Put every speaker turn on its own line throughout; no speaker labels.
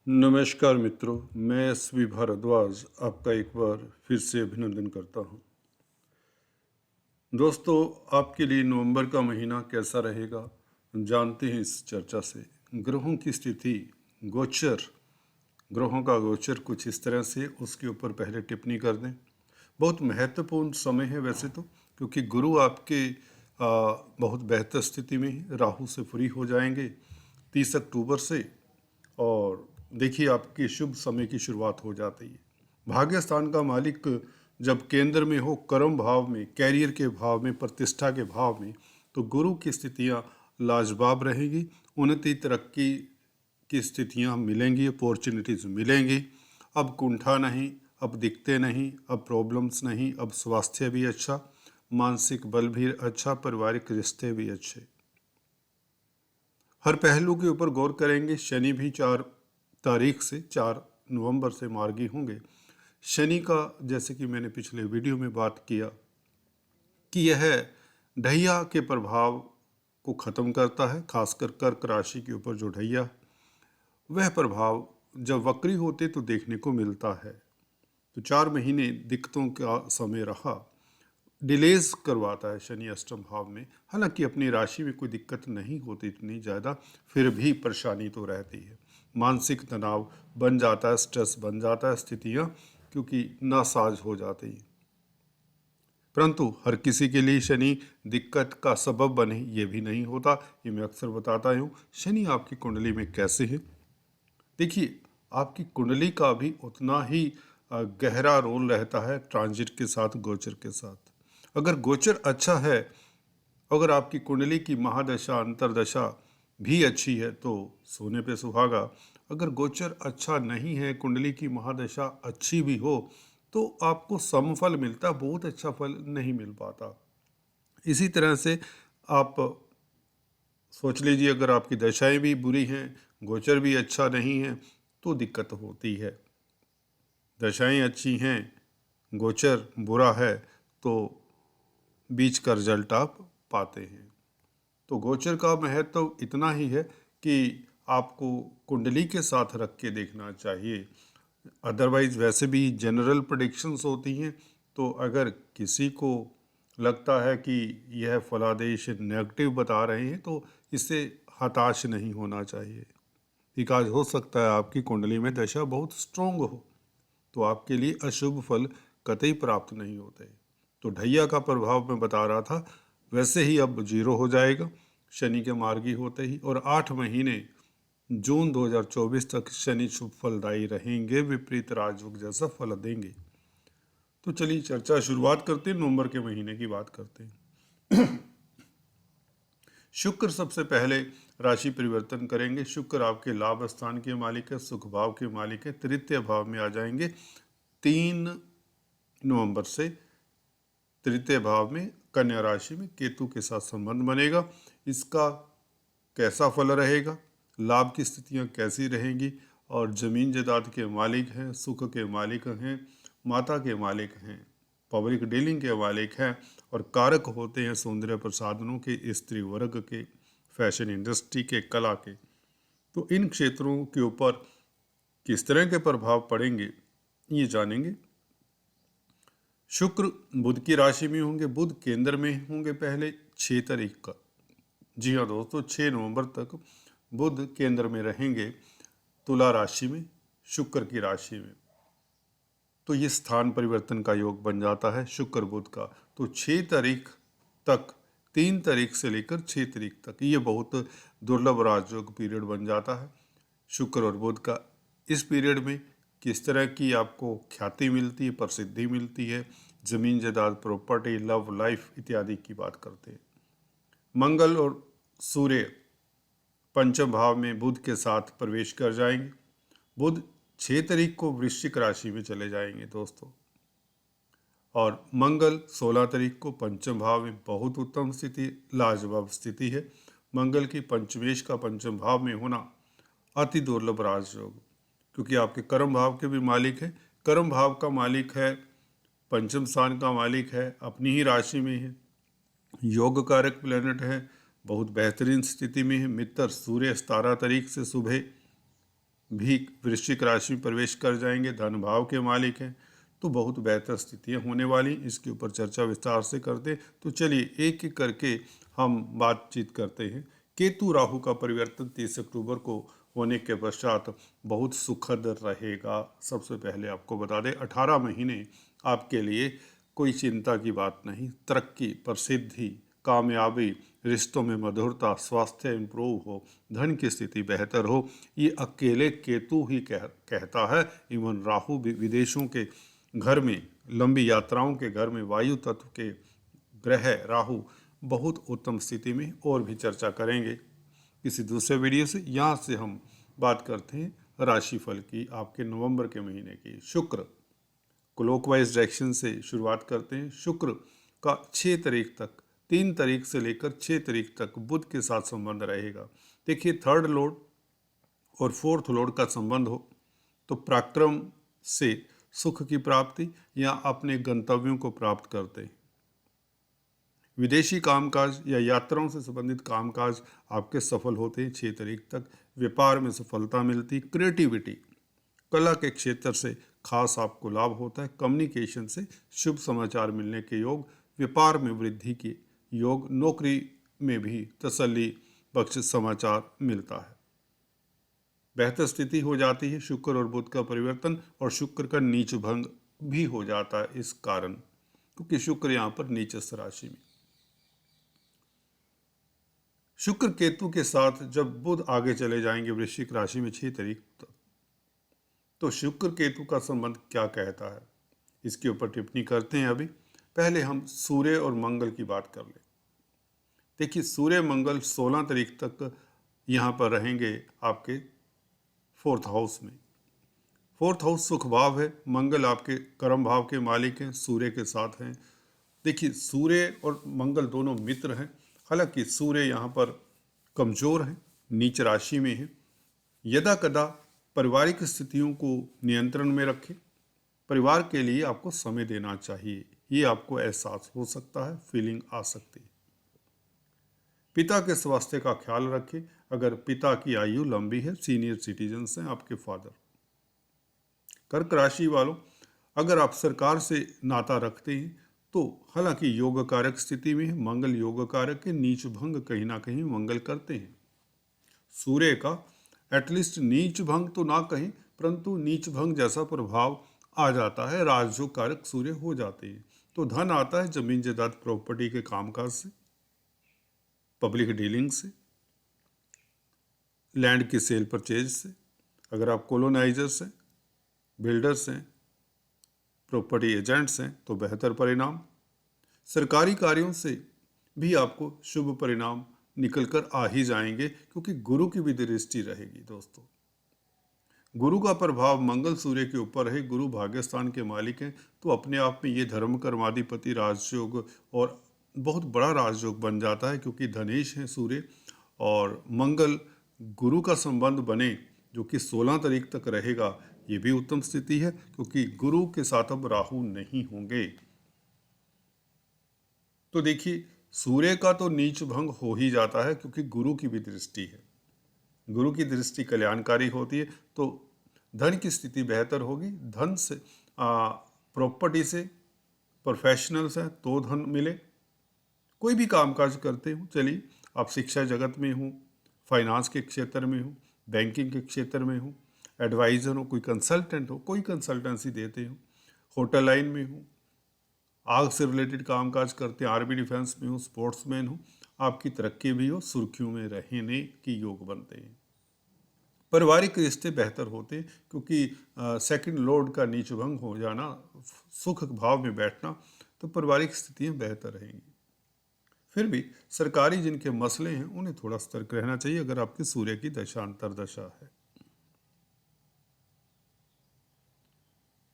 नमस्कार मित्रों, मैं एस.वी. भारद्वाज आपका एक बार फिर से अभिनंदन करता हूं। दोस्तों, आपके लिए नवंबर का महीना कैसा रहेगा जानते हैं इस चर्चा से। ग्रहों की स्थिति, गोचर, ग्रहों का गोचर कुछ इस तरह से, उसके ऊपर पहले टिप्पणी कर दें। बहुत महत्वपूर्ण समय है वैसे तो, क्योंकि गुरु आपके बहुत बेहतर स्थिति में है, राहु से फ्री हो जाएंगे 30 अक्टूबर से। और देखिए, आपके शुभ समय की शुरुआत हो जाती है। भाग्य स्थान का मालिक जब केंद्र में हो, कर्म भाव में, कैरियर के भाव में, प्रतिष्ठा के भाव में, तो गुरु की स्थितियां लाजवाब रहेगी। उन्नति, तरक्की की स्थितियां मिलेंगी, अपॉर्चुनिटीज मिलेंगी। अब कुंठा नहीं, अब दिक्कतें नहीं, अब प्रॉब्लम्स नहीं, अब स्वास्थ्य भी अच्छा, मानसिक बल भी अच्छा, पारिवारिक रिश्ते भी अच्छे। हर पहलू के ऊपर गौर करेंगे। शनि भी 4 नवंबर से मार्गी होंगे। शनि का, जैसे कि मैंने पिछले वीडियो में बात किया, कि यह ढैया के प्रभाव को ख़त्म करता है। खासकर कर्क राशि के ऊपर जो ढैया, वह प्रभाव जब वक्री होते तो देखने को मिलता है। तो 4 महीने दिक्कतों का समय रहा, डिलेज करवाता है शनि अष्टम भाव में। हालांकि अपनी राशि में कोई दिक्कत नहीं होती इतनी ज़्यादा, फिर भी परेशानी तो रहती है। मानसिक तनाव बन जाता है, स्ट्रेस बन जाता है, स्थितियाँ क्योंकि नासाज हो जाती हैं। परंतु हर किसी के लिए शनि दिक्कत का सबब बने ये भी नहीं होता। ये मैं अक्सर बताता हूँ। शनि आपकी कुंडली में कैसे है, देखिए, आपकी कुंडली का भी उतना ही गहरा रोल रहता है ट्रांजिट के साथ, गोचर के साथ। अगर गोचर अच्छा है, अगर आपकी कुंडली की महादशा, अंतरदशा भी अच्छी है तो सोने पे सुहागा। अगर गोचर अच्छा नहीं है, कुंडली की महादशा अच्छी भी हो, तो आपको समफल मिलता, बहुत अच्छा फल नहीं मिल पाता। इसी तरह से आप सोच लीजिए, अगर आपकी दशाएं भी बुरी हैं, गोचर भी अच्छा नहीं है, तो दिक्कत होती है। दशाएं अच्छी हैं, गोचर बुरा है, तो बीच का रिजल्ट आप पाते हैं। तो गोचर का महत्व इतना ही है कि आपको कुंडली के साथ रख के देखना चाहिए। अदरवाइज वैसे भी जनरल प्रेडिक्शंस होती हैं, तो अगर किसी को लगता है कि यह फलादेश नेगेटिव बता रहे हैं, तो इससे हताश नहीं होना चाहिए। बिकॉज हो सकता है आपकी कुंडली में दशा बहुत स्ट्रोंग हो, तो आपके लिए अशुभ फल कतई प्राप्त नहीं होते। तो ढैया का प्रभाव मैं बता रहा था, वैसे ही अब 0 हो जाएगा शनि के मार्गी होते ही। और 8 महीने जून 2024 तक शनि शुभ फलदायी रहेंगे, विपरीत राजयोग जैसा फल देंगे। तो चलिए चर्चा शुरुआत करते हैं, नवंबर के महीने की बात करते हैं। शुक्र सबसे पहले राशि परिवर्तन करेंगे। शुक्र आपके लाभ स्थान के मालिक है, सुख भाव के मालिक है, तृतीय भाव में आ जाएंगे 3 नवंबर से। तृतीय भाव में कन्या राशि में केतु के साथ संबंध बनेगा। इसका कैसा फल रहेगा, लाभ की स्थितियां कैसी रहेंगी, और जमीन जायदाद के मालिक हैं, सुख के मालिक हैं, माता के मालिक हैं, पब्लिक डीलिंग के मालिक हैं, और कारक होते हैं सौंदर्य प्रसाधनों के, स्त्री वर्ग के, फैशन इंडस्ट्री के, कला के। तो इन क्षेत्रों के ऊपर किस तरह के प्रभाव पड़ेंगे ये जानेंगे। शुक्र बुध की राशि में होंगे, बुध केंद्र में होंगे पहले 6 तारीख का। जी हाँ दोस्तों, 6 नवंबर तक बुध केंद्र में रहेंगे, तुला राशि में, शुक्र की राशि में। तो ये स्थान परिवर्तन का योग बन जाता है शुक्र बुध का। तो 6 तारीख तक, 3 तारीख से लेकर 6 तारीख तक, ये बहुत दुर्लभ राजयोग पीरियड बन जाता है शुक्र और बुध का। इस पीरियड में किस तरह की आपको ख्याति मिलती है, प्रसिद्धि मिलती है, जमीन जायदाद, प्रॉपर्टी, लव लाइफ इत्यादि की बात करते हैं। मंगल और सूर्य पंचम भाव में बुध के साथ प्रवेश कर जाएंगे। बुध 6 तारीख को वृश्चिक राशि में चले जाएंगे दोस्तों, और मंगल 16 तारीख को पंचम भाव में। बहुत उत्तम स्थिति, लाजवाब स्थिति है। मंगल की पंचमेश का पंचम भाव में होना अति दुर्लभ राजयोग, क्योंकि आपके कर्म भाव के भी मालिक है। कर्म भाव का मालिक है, पंचम स्थान का मालिक है, अपनी ही राशि में है, योग कारक प्लेनेट है, बहुत बेहतरीन स्थिति में है। मित्र सूर्य 17 तारीख से सुबह भी वृश्चिक राशि में प्रवेश कर जाएंगे, धन भाव के मालिक हैं, तो बहुत बेहतर स्थितियां होने वाली। इसके ऊपर चर्चा विस्तार से करते। तो चलिए एक एक करके हम बातचीत करते हैं। केतु राहु का परिवर्तन 30 अक्टूबर को होने के पश्चात बहुत सुखद रहेगा। सबसे पहले आपको बता दें 18 महीने आपके लिए कोई चिंता की बात नहीं। तरक्की, प्रसिद्धि, कामयाबी, रिश्तों में मधुरता, स्वास्थ्य इम्प्रूव हो, धन की स्थिति बेहतर हो, ये अकेले केतु ही कहता है। इवन राहु भी विदेशों के घर में, लंबी यात्राओं के घर में, वायु तत्व के ग्रह राहु बहुत उत्तम स्थिति में। और भी चर्चा करेंगे किसी दूसरे वीडियो से। यहाँ से हम बात करते हैं राशिफल की आपके नवंबर के महीने की। शुक्र, क्लॉकवाइज डायरेक्शन से शुरुआत करते हैं। शुक्र का 6 तारीख तक, 3 तारीख से लेकर 6 तारीख तक बुध के साथ संबंध रहेगा। देखिए, थर्ड लॉर्ड और फोर्थ लॉर्ड का संबंध हो तो पराक्रम से सुख की प्राप्ति या अपने गंतव्यों को प्राप्त करते हैं। विदेशी कामकाज या यात्राओं से संबंधित कामकाज आपके सफल होते हैं 6 तारीख तक। व्यापार में सफलता मिलती। क्रिएटिविटी, कला के क्षेत्र से खास आपको लाभ होता है। कम्युनिकेशन से शुभ समाचार मिलने के योग। व्यापार में वृद्धि के योग। नौकरी में भी तसल्ली बख्श समाचार मिलता है। बेहतर स्थिति हो जाती है। शुक्र और बुध का परिवर्तन और शुक्र का नीच भंग भी हो जाता है इस कारण, क्योंकि शुक्र यहाँ पर नीचस्थ राशि में। शुक्र केतु के साथ जब बुध आगे चले जाएंगे वृश्चिक राशि में 6 तारीख तक, तो शुक्र केतु का संबंध क्या कहता है, इसके ऊपर टिप्पणी करते हैं। अभी पहले हम सूर्य और मंगल की बात कर लें। देखिए, सूर्य मंगल 16 तारीख तक यहाँ पर रहेंगे आपके 4th हाउस में। 4th हाउस सुख भाव है। मंगल आपके कर्म भाव के मालिक हैं, सूर्य के साथ हैं। देखिए, सूर्य और मंगल दोनों मित्र हैं। हालांकि सूर्य यहाँ पर कमजोर है, नीच राशि में है। यदा कदा पारिवारिक स्थितियों को नियंत्रण में रखें। परिवार के लिए आपको समय देना चाहिए, ये आपको एहसास हो सकता है, फीलिंग आ सकती है। पिता के स्वास्थ्य का ख्याल रखें। अगर पिता की आयु लंबी है, सीनियर सिटीजन्स हैं आपके फादर। कर्क राशि वालों, अगर आप सरकार से नाता रखते हैं तो हालांकि योग कारक स्थिति में है। मंगल योग कारक के नीच भंग कहीं ना कहीं मंगल करते हैं। सूर्य का एटलीस्ट नीच भंग तो ना कहें, परंतु नीच भंग जैसा प्रभाव आ जाता है। राजयोग कारक सूर्य हो जाते हैं। तो धन आता है जमीन जायदाद प्रॉपर्टी के कामकाज से, पब्लिक डीलिंग से, लैंड की सेल परचेज से। अगर आप कॉलोनाइजर्स हैं, बिल्डर्स हैं, प्रॉपर्टी एजेंट्स हैं तो बेहतर परिणाम। सरकारी कार्यों से भी आपको शुभ परिणाम निकल कर आ ही जाएंगे, क्योंकि गुरु की भी दृष्टि रहेगी। दोस्तों, गुरु का प्रभाव मंगल सूर्य के ऊपर है। गुरु भाग्यस्थान के मालिक हैं, तो अपने आप में ये धर्म कर्माधिपति राजयोग और बहुत बड़ा राजयोग बन जाता है, क्योंकि धनेश है सूर्य और मंगल गुरु का संबंध बने, जो कि 16 तारीख तक रहेगा। ये भी उत्तम स्थिति है, क्योंकि गुरु के साथ अब राहु नहीं होंगे। तो देखिए, सूर्य का तो नीच भंग हो ही जाता है, क्योंकि गुरु की भी दृष्टि है। गुरु की दृष्टि कल्याणकारी होती है, तो धन की स्थिति बेहतर होगी। धन से, प्रॉपर्टी से, प्रोफेशनल से तो धन मिले। कोई भी कामकाज करते हो, चलिए आप शिक्षा जगत में हो, फाइनेंस के क्षेत्र में हो, बैंकिंग के क्षेत्र में हो, एडवाइज़र हो, कोई कंसल्टेंट हो, कोई कंसल्टेंसी देते हो, होटल लाइन में हो, आग से रिलेटेड कामकाज करते हैं, आर्मी डिफेंस में हो, स्पोर्ट्समैन हो, आपकी तरक्की भी हो, सुर्खियों में रहने की योग बनते हैं। पारिवारिक रिश्ते बेहतर होते हैं, क्योंकि सेकंड लॉर्ड का नीच भंग हो जाना, सुख भाव में बैठना, तो पारिवारिक स्थितियाँ बेहतर रहेंगी। फिर भी सरकारी जिनके मसले हैं उन्हें थोड़ा सतर्क रहना चाहिए, अगर आपकी सूर्य की दशा अंतर्दशा है।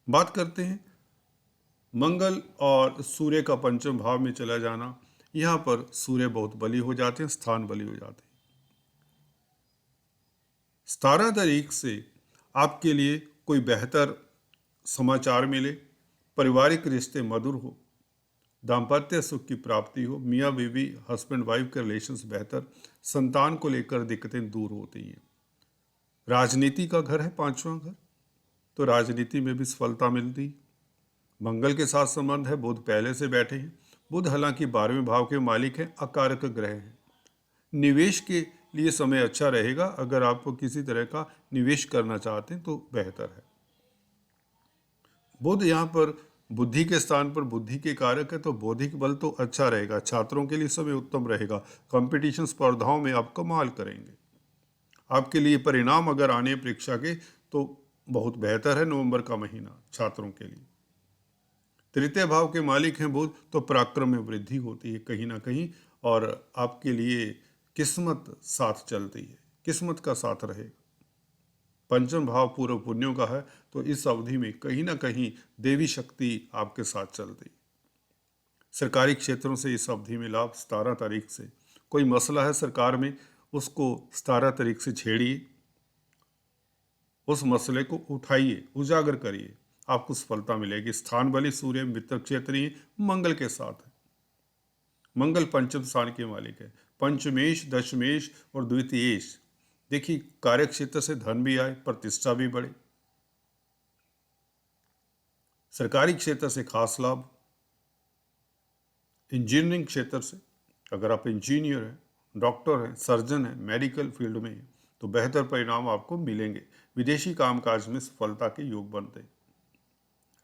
बात करते हैं मंगल और सूर्य का पंचम भाव में चला जाना। यहाँ पर सूर्य बहुत बली हो जाते हैं, स्थान बली हो जाते हैं। 17 तारीख से आपके लिए कोई बेहतर समाचार मिले, पारिवारिक रिश्ते मधुर हो, दाम्पत्य सुख की प्राप्ति हो, मियाँ बीवी हस्बैंड वाइफ के रिलेशंस बेहतर, संतान को लेकर दिक्कतें दूर होती हैं। राजनीति का घर है 5वां घर, तो राजनीति में भी सफलता मिलती। मंगल के साथ संबंध है, बुध पहले से बैठे हैं। बुध हालांकि 12वें भाव के मालिक हैं, अकारक ग्रह हैं। निवेश के लिए समय अच्छा रहेगा, अगर आप किसी तरह का निवेश करना चाहते हैं तो बेहतर है। बुध यहाँ पर बुद्धि के स्थान पर बुद्धि के कारक है, तो बौद्धिक बल तो अच्छा रहेगा। छात्रों के लिए समय उत्तम रहेगा। कंपटीशन स्पर्धाओं में आप कमाल करेंगे। आपके लिए परिणाम अगर आने परीक्षा के तो बहुत बेहतर है नवंबर का महीना छात्रों के लिए। तृतीय भाव के मालिक हैं बुध, तो पराक्रम में वृद्धि होती है कहीं ना कहीं, और आपके लिए किस्मत साथ चलती है, किस्मत का साथ रहेगा। पंचम भाव पूर्व पुण्यों का है, तो इस अवधि में कहीं ना कहीं देवी शक्ति आपके साथ चलती है। सरकारी क्षेत्रों से इस अवधि में लाभ। 17 तारीख से कोई मसला है सरकार में, उसको 17 तारीख से छेड़िए, उस मसले को उठाइए, उजागर करिए, आपको सफलता मिलेगी। स्थान बली सूर्य मित्र क्षेत्रीय मंगल के साथ है। मंगल पंचम स्थान के मालिक है। पंचमेश, दशमेश और द्वितीयेश, देखिए कार्य क्षेत्र से धन भी आए, प्रतिष्ठा भी बढ़े। सरकारी क्षेत्र से खास लाभ। इंजीनियरिंग क्षेत्र से, अगर आप इंजीनियर हैं, डॉक्टर हैं, सर्जन हैं, मेडिकल फील्ड में हैं, तो बेहतर परिणाम आपको मिलेंगे। विदेशी कामकाज में सफलता के योग बनते हैं।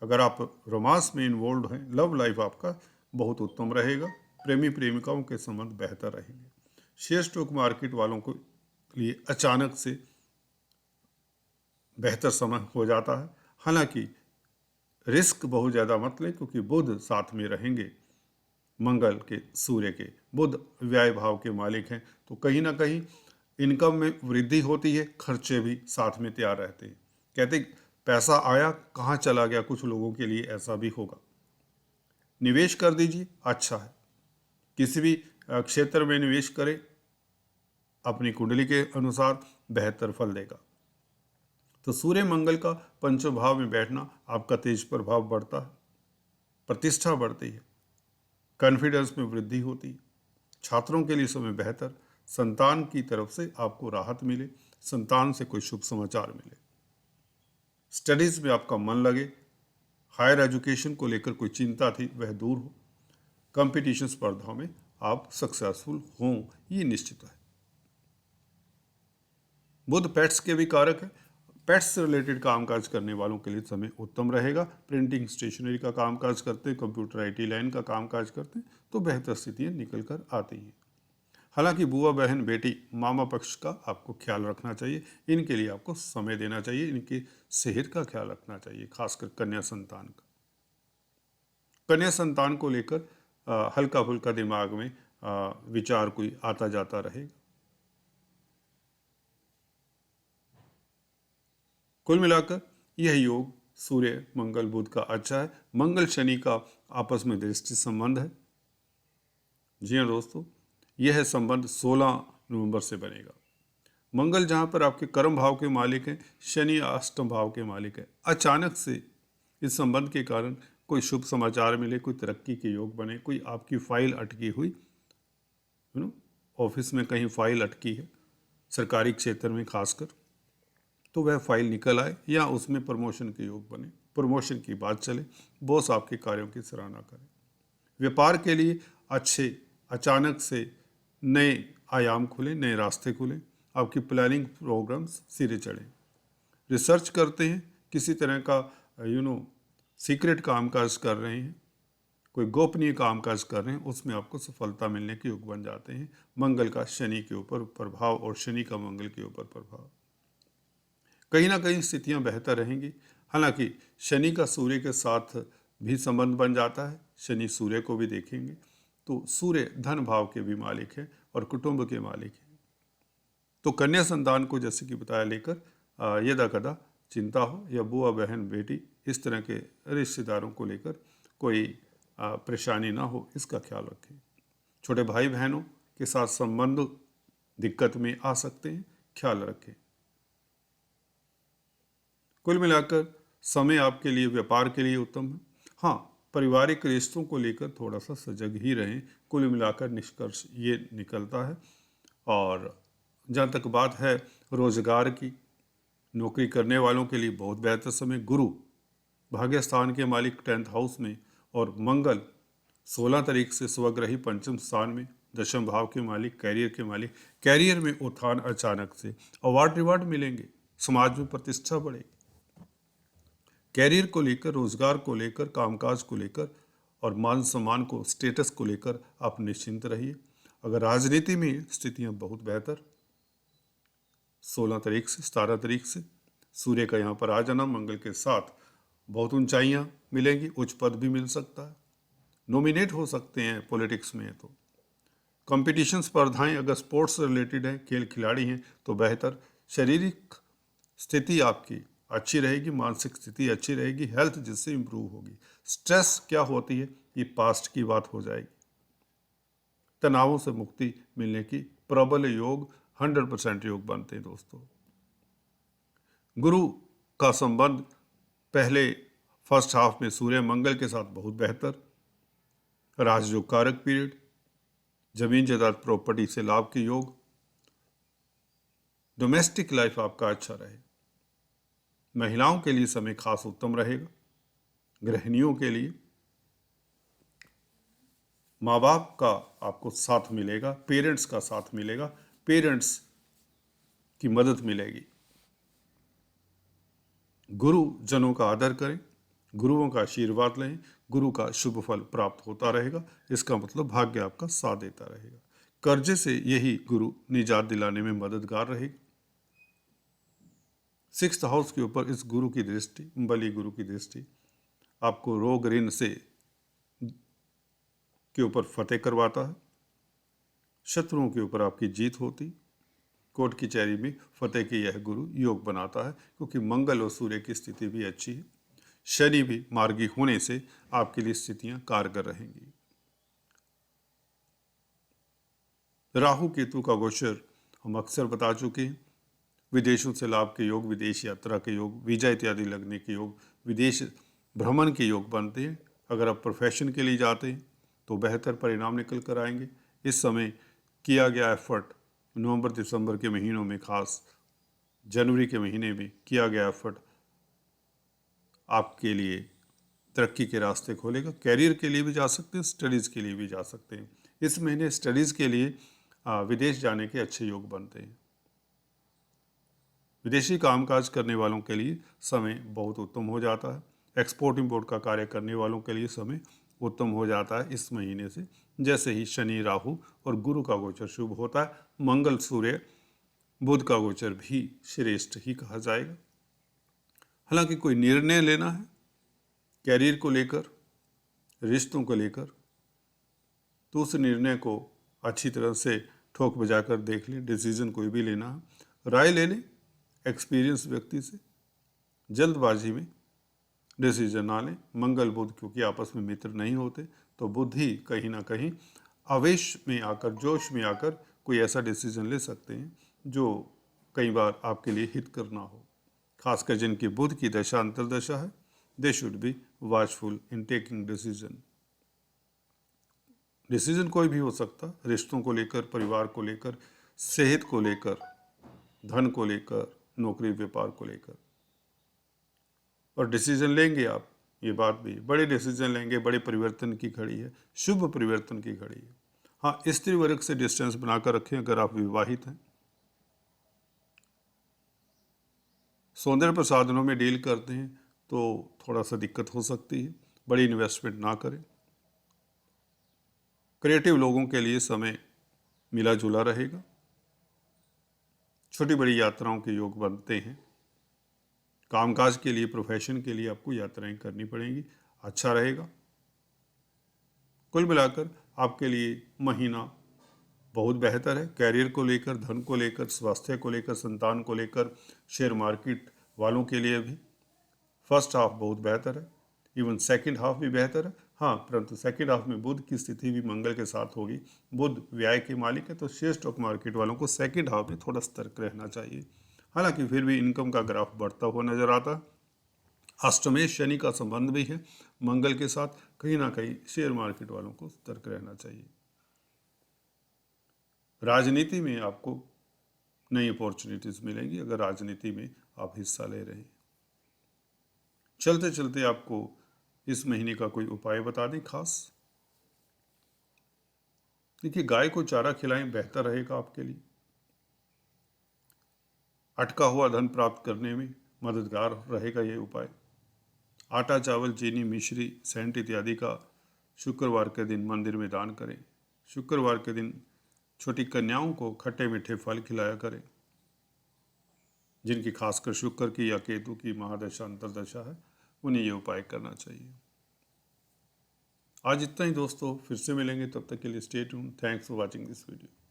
अगर आप रोमांस में इन्वॉल्व हैं, लव लाइफ आपका बहुत उत्तम रहेगा। प्रेमी प्रेमिकाओं के संबंध बेहतर रहेंगे। शेयर स्टॉक मार्केट वालों के लिए अचानक से बेहतर समय हो जाता है। हालांकि रिस्क बहुत ज़्यादा मत लें, क्योंकि बुध साथ में रहेंगे मंगल के, सूर्य के। बुध व्यय भाव के मालिक हैं, तो कहीं ना कहीं इनकम में वृद्धि होती है, खर्चे भी साथ में तैयार रहते हैं। कहते पैसा आया कहाँ चला गया, कुछ लोगों के लिए ऐसा भी होगा। निवेश कर दीजिए, अच्छा है। किसी भी क्षेत्र में निवेश करें, अपनी कुंडली के अनुसार बेहतर फल देगा। तो सूर्य मंगल का पंचम भाव में बैठना, आपका तेज प्रभाव बढ़ता है, प्रतिष्ठा बढ़ती है, कॉन्फिडेंस में वृद्धि होती है। छात्रों के लिए समय बेहतर। संतान की तरफ से आपको राहत मिले, संतान से कोई शुभ समाचार मिले। स्टडीज में आपका मन लगे, हायर एजुकेशन को लेकर कोई चिंता थी वह दूर हो, कंपटीशन स्पर्धाओं में आप सक्सेसफुल हों, ये निश्चित है। बुध पेट्स के भी कारक है। पेट्स से रिलेटेड कामकाज करने वालों के लिए समय उत्तम रहेगा। प्रिंटिंग स्टेशनरी का कामकाज करते हैं, कंप्यूटर IT लाइन का कामकाज करते हैं, तो बेहतर स्थितियाँ निकल कर आती हैं। हालांकि बुआ बहन बेटी मामा पक्ष का आपको ख्याल रखना चाहिए, इनके लिए आपको समय देना चाहिए, इनकी सेहत का ख्याल रखना चाहिए, खासकर कन्या संतान का। कन्या संतान को लेकर हल्का फुल्का दिमाग में विचार कोई आता जाता रहेगा। कुल मिलाकर यह योग सूर्य मंगल बुध का अच्छा है। मंगल शनि का आपस में दृष्टि संबंध है। जी हाँ दोस्तों, यह संबंध 16 नवंबर से बनेगा। मंगल जहाँ पर आपके कर्म भाव के मालिक हैं, शनि अष्टम भाव के मालिक है। अचानक से इस संबंध के कारण कोई शुभ समाचार मिले, कोई तरक्की के योग बने, कोई आपकी फाइल अटकी हुई, ऑफिस में कहीं फाइल अटकी है, सरकारी क्षेत्र में खासकर, तो वह फाइल निकल आए, या उसमें प्रमोशन के योग बने, प्रमोशन की बात चले, बॉस आपके कार्यों की सराहना करें। व्यापार के लिए अच्छे अचानक से नए आयाम खुले, नए रास्ते खुले, आपकी प्लानिंग प्रोग्राम्स सिरे चढ़े। रिसर्च करते हैं, किसी तरह का सीक्रेट कामकाज कर रहे हैं, कोई गोपनीय कामकाज कर रहे हैं, उसमें आपको सफलता मिलने के योग बन जाते हैं। मंगल का शनि के ऊपर प्रभाव और शनि का मंगल के ऊपर प्रभाव, कहीं ना कहीं स्थितियां बेहतर रहेंगी। हालांकि शनि का सूर्य के साथ भी संबंध बन जाता है, शनि सूर्य को भी देखेंगे, तो सूर्य धन भाव के भी मालिक है और कुटुंब के मालिक है। तो कन्या संतान को जैसे कि बताया लेकर यदा कदा चिंता हो, या बुआ बहन बेटी इस तरह के रिश्तेदारों को लेकर कोई परेशानी ना हो, इसका ख्याल रखें। छोटे भाई बहनों के साथ संबंध दिक्कत में आ सकते हैं, ख्याल रखें। कुल मिलाकर समय आपके लिए व्यापार के लिए उत्तम है। हाँ, पारिवारिक रिश्तों को लेकर थोड़ा सा सजग ही रहें। कुल मिलाकर निष्कर्ष ये निकलता है। और जहाँ तक बात है रोजगार की, नौकरी करने वालों के लिए बहुत बेहतर समय। गुरु भाग्य स्थान के मालिक 10th हाउस में और मंगल 16 तारीख से स्वग्रही पंचम स्थान में, दशम भाव के मालिक, कैरियर के मालिक। कैरियर में उत्थान अचानक से, अवार्ड रिवार्ड मिलेंगे, समाज में प्रतिष्ठा बढ़ेगी। कैरियर को लेकर, रोजगार को लेकर, कामकाज को लेकर और मान सम्मान को, स्टेटस को लेकर आप निश्चिंत रहिए। अगर राजनीति में स्थितियां बहुत बेहतर, 16 तारीख से 17 तारीख से सूर्य का यहाँ पर आ जाना मंगल के साथ बहुत ऊंचाइयां मिलेंगी, उच्च पद भी मिल सकता है, नॉमिनेट हो सकते हैं पॉलिटिक्स में। तो कंपटीशन स्पर्धाएं अगर स्पोर्ट्स रिलेटेड है, खेल खिलाड़ी हैं तो बेहतर। शारीरिक स्थिति आपकी अच्छी रहेगी, मानसिक स्थिति अच्छी रहेगी, हेल्थ जिससे इंप्रूव होगी। स्ट्रेस क्या होती है ये पास्ट की बात हो जाएगी। तनावों से मुक्ति मिलने की प्रबल योग, 100% योग बनते हैं दोस्तों। गुरु का संबंध पहले फर्स्ट हाफ में सूर्य मंगल के साथ बहुत बेहतर। राजयोग कारक पीरियड, जमीन जायदाद प्रॉपर्टी से लाभ के योग, डोमेस्टिक लाइफ आपका अच्छा रहे। महिलाओं के लिए समय खास उत्तम रहेगा। गृहिणियों के लिए माँ बाप का आपको साथ मिलेगा, पेरेंट्स का साथ मिलेगा, पेरेंट्स की मदद मिलेगी। गुरु जनों का आदर करें, गुरुओं का आशीर्वाद लें, गुरु का शुभ फल प्राप्त होता रहेगा। इसका मतलब भाग्य आपका साथ देता रहेगा। कर्जे से यही गुरु निजात दिलाने में मददगार रहेगी। 6th हाउस के ऊपर इस गुरु की दृष्टि, बली गुरु की दृष्टि आपको रोग ऋण से के ऊपर फतेह करवाता है। शत्रुओं के ऊपर आपकी जीत होती, कोर्ट कचहरी में फतेह के यह गुरु योग बनाता है, क्योंकि मंगल और सूर्य की स्थिति भी अच्छी है। शनि भी मार्गी होने से आपके लिए स्थितियां कारगर रहेंगी। राहु केतु का गोचर हम अक्सर बता चुके हैं। विदेशों से लाभ के योग, विदेश यात्रा के योग, वीजा इत्यादि लगने के योग, विदेश भ्रमण के योग बनते हैं। अगर आप प्रोफेशन के लिए जाते हैं तो बेहतर परिणाम निकल कर आएंगे। इस समय किया गया एफर्ट नवंबर दिसंबर के महीनों में, खास जनवरी के महीने में किया गया एफर्ट आपके लिए तरक्की के रास्ते खोलेगा। कैरियर के लिए भी जा सकते हैं, स्टडीज़ के लिए भी जा सकते हैं। इस महीने स्टडीज़ के लिए विदेश जाने के अच्छे योग बनते हैं। विदेशी कामकाज करने वालों के लिए समय बहुत उत्तम हो जाता है। एक्सपोर्ट इंपोर्ट का कार्य करने वालों के लिए समय उत्तम हो जाता है इस महीने से, जैसे ही शनि, राहु और गुरु का गोचर शुभ होता है। मंगल, सूर्य, बुध का गोचर भी श्रेष्ठ ही कहा जाएगा। हालांकि कोई निर्णय लेना है कैरियर को लेकर, रिश्तों को लेकर, तो उस निर्णय को अच्छी तरह से ठोक बजाकर देख लें। डिसीजन कोई भी लेना है राय ले लें एक्सपीरियंस व्यक्ति से, जल्दबाजी में डिसीजन ना लें। मंगल बुध क्योंकि आपस में मित्र नहीं होते, तो बुध ही कहीं ना कहीं आवेश में आकर, जोश में आकर कोई ऐसा डिसीजन ले सकते हैं जो कई बार आपके लिए हित करना हो। खासकर जिनकी बुध की दशा अंतर्दशा है, they should be watchful in taking decision. Decision कोई भी हो सकता, रिश्तों को लेकर, परिवार को लेकर, सेहत को लेकर, धन को लेकर, नौकरी व्यापार को लेकर। और डिसीजन लेंगे आप, ये बात भी, बड़े डिसीजन लेंगे, बड़े परिवर्तन की घड़ी है, शुभ परिवर्तन की घड़ी है। हाँ, स्त्री वर्ग से डिस्टेंस बनाकर रखें अगर आप विवाहित हैं। सौंदर्य प्रसाधनों में डील करते हैं तो थोड़ा सा दिक्कत हो सकती है, बड़ी इन्वेस्टमेंट ना करें। क्रिएटिव लोगों के लिए समय मिला जुला रहेगा। छोटी बड़ी यात्राओं के योग बनते हैं। कामकाज के लिए, प्रोफेशन के लिए आपको यात्राएं करनी पड़ेंगी, अच्छा रहेगा। कुल मिलाकर आपके लिए महीना बहुत बेहतर है। कैरियर को लेकर, धन को लेकर, स्वास्थ्य को लेकर, संतान को लेकर, शेयर मार्केट वालों के लिए भी फर्स्ट हाफ बहुत बेहतर है। इवन सेकंड हाफ भी बेहतर है। हाँ, परंतु सेकंड हाफ में बुध की स्थिति भी मंगल के साथ होगी। बुध व्यय के मालिक है, तो शेयर स्टॉक मार्केट वालों को सेकंड हाफ में थोड़ा सतर्क रहना चाहिए। हालांकि फिर भी इनकम का ग्राफ बढ़ता हुआ नजर आता है। अष्टमेश शनि का संबंध भी है मंगल के साथ, कहीं ना कहीं शेयर मार्केट वालों को सतर्क रहना चाहिए। राजनीति में आपको नई अपॉर्चुनिटीज़ मिलेंगी अगर राजनीति में आप हिस्सा ले रहे हैं। चलते चलते आपको इस महीने का कोई उपाय बता दें खास। देखिए, गाय को चारा खिलाएं, बेहतर रहेगा आपके लिए। अटका हुआ धन प्राप्त करने में मददगार रहेगा ये उपाय। आटा, चावल, चीनी, मिश्री, सेंट इत्यादि का शुक्रवार के दिन मंदिर में दान करें। शुक्रवार के दिन छोटी कन्याओं को खट्टे मीठे फल खिलाया करें। जिनकी खासकर शुक्र की या केतु की महादशा अंतरदशा है, उन्हें ये उपाय करना चाहिए। आज इतना ही दोस्तों, फिर से मिलेंगे, तब तक के लिए stay tuned. Thanks for watching this video.